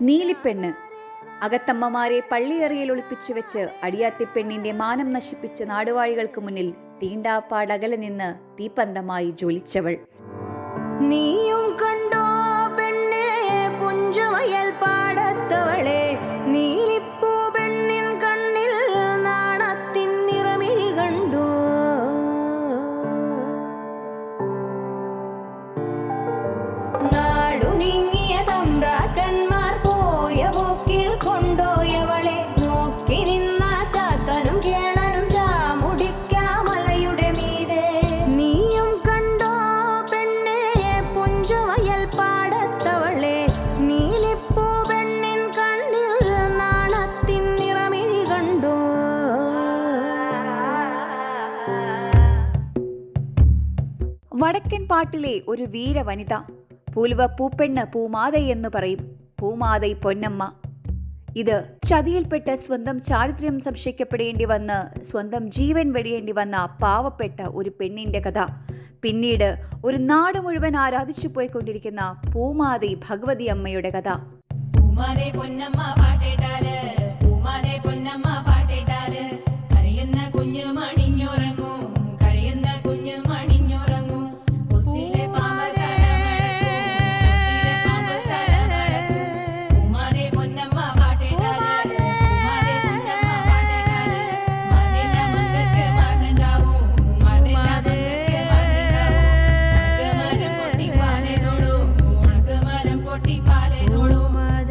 നീലിപ്പെണ്ണ്. അകത്തമ്മമാരെ പള്ളിയറിയിൽ ഒളിപ്പിച്ചു വെച്ച് അടിയാത്തിപ്പെണ്ണിന്റെ മാനം നശിപ്പിച്ച നാടുവാഴികൾക്ക് മുന്നിൽ തീണ്ടാപ്പാടകലെ നിന്ന് തീപ്പന്തമായി ജ്വലിച്ചവൾ. നീയും കണ്ടോ പെണ്ണേ പുഞ്ചവയൽ പാടത്തവളെ, നീലിപ്പൂ പെണ്ണിൻ കണ്ണിൽ നാണത്തിൻ നിറമിഴി കണ്ടോ. നാടു നീങ്ങിയ തമ്പ്രാക്കന്മാർ പോയ പോക്കിൽ കൊണ്ടോയവളെ, നോക്കി നിന്ന ചാത്തനും കേളനും ചാമുടിക്കാമലയുടെ മീതെ. നീയും കണ്ടോ പെണ്ണേ പുഞ്ചവയൽ പാടത്തവളെ, നീലിപ്പൂ പെണ്ണിൻ കണ്ണിൽ നാണത്തിൻ നിറമിഴി കണ്ടോ. വടക്കൻ പാട്ടിലെ ഒരു വീരവനിത. പൂലുവ പൂപ്പെണ്ണ് പൂമാതൈ എന്ന് പറയും. പൂമാതൈ പൊന്നമ്മ. ഇത് ചതിയിൽപ്പെട്ട് സ്വന്തം ചാരിത്രം സംശയിക്കപ്പെടേണ്ടി വന്ന് സ്വന്തം ജീവൻ വെടിയേണ്ടി വന്ന പാവപ്പെട്ട ഒരു പെണ്ണിന്റെ കഥ. പിന്നീട് ഒരു നാട് മുഴുവൻ ആരാധിച്ചു പോയിക്കൊണ്ടിരിക്കുന്ന പൂമാതൈ ഭഗവതി അമ്മയുടെ കഥ. പൂമാതൈ പൊന്നമ്മ പാട്ടേട്ടാല്, പൂമാതൈ പൊന്നമ്മ പാട്ടേട്ടാല്, കരയുന്ന കുഞ്ഞു മണിഞ്ഞുറങ്ങൂ, കരയുന്ന കുഞ്ഞു മണിഞ്ഞുറങ്ങൂ. കൊത്തിലെ പാമ്പ് തലമഴക്കൂ, കൊത്തിലെ പാമ്പ് തലമഴക്കൂ. പൂമാതൈ പൊന്നമ്മ പാട്ടേട്ടാല്, പൂമാതൈ പൊന്നമ്മ പാട്ടേട്ടാല്, മതില മങ്കക്ക് മാറ്റുണ്ടാവും, മതില മങ്കക്ക് മാറ്റുണ്ടാവും. ഉണക്ക് മരം പൊട്ടി പാലേതോളൂ, ഉണക്ക് മരം പൊട്ടി പാലേതോളൂ.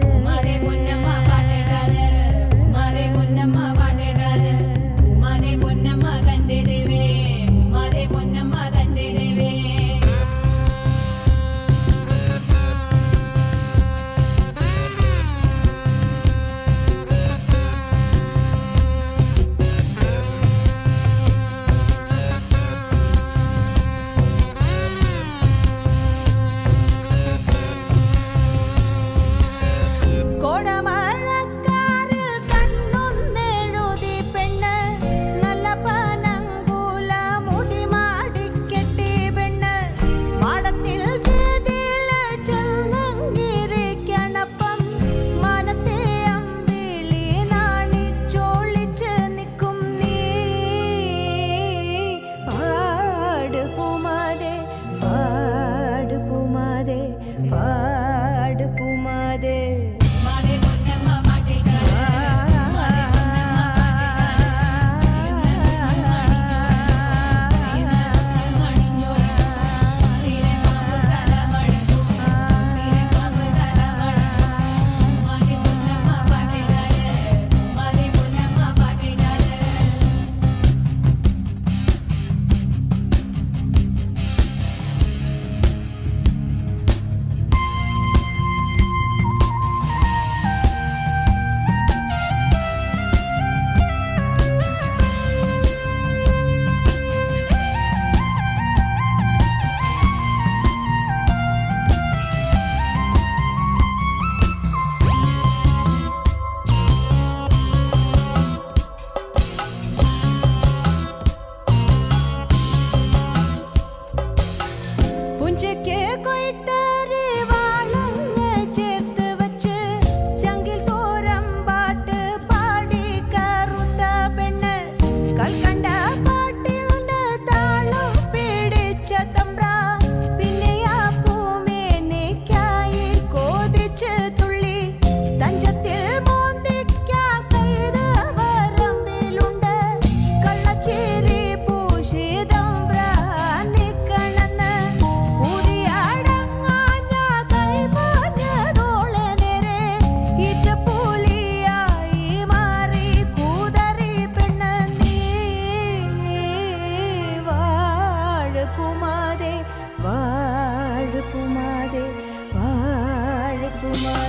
പൂമാതൈ പൊന്നമ്മ പാട്ടേട്ടാല്, പൂമാതൈ പൊന്നമ്മ പാട്ടേട്ടാല്, പൂമാതൈ പൊന്നമ്മ തന്റെ ദേവേ, പൂമാതൈ പൊന്നമ്മ തന്റെ ദേവേ. കോടമഴക്കാരിൽ കണ്ണൊന്നെഴുതി പെണ്ണ്, നല്ല പനങ്കൂല മുടി മാടിക്കെട്ടി പെണ്ണ്, മാടത്തിൽ ചേതിയിൽ ചെന്നങ്കിരിക്കണപ്പം, മനത്തെ അമ്പിളി നാണിച്ചോളിച്ച് നിൽക്കും നീ. പാട് പൂമാതേ, പാട് പൂമാതേ, പാട് പൂമാതേ. പൂമാതൈ പൊന്നമ്മ പാട്ടേട്ടാല്, പുഞ്ചയ്ക്ക് കൊയ്ത്തരി വാളങ്ങ് ചേർത്ത് വച്ച്, ചങ്കിൽ തോരമ്പാട്ട് പാടി കറുത്ത പെണ്ണ്, കൽക്കണ്ട പാട്ടിന്റെ താളം പിടിച്ച തമ്പ്രാ, പിന്നെ ആ പൂമേനിക്കായി കോതിച്ച് തുള്ളി, തഞ്ചത്തിൽ മോന്തിക്ക കൈര് വരമ്പിലുണ്ട്, കള്ളച്ചേരി പൂശി തമ്പ്രാ നിക്കണെന്ന്. ൂതിയടങ്ങാഞ്ഞ കൈമാഞ്ഞതോളെ നേരെ ഈറ്റപ്പൂലിയായി മാറി കൂതറി പെണ്ണ് നീ. വാഴ് പൂമാതേ, വാഴ് പൂമാതേ, വാഴ് പൂമാതേ.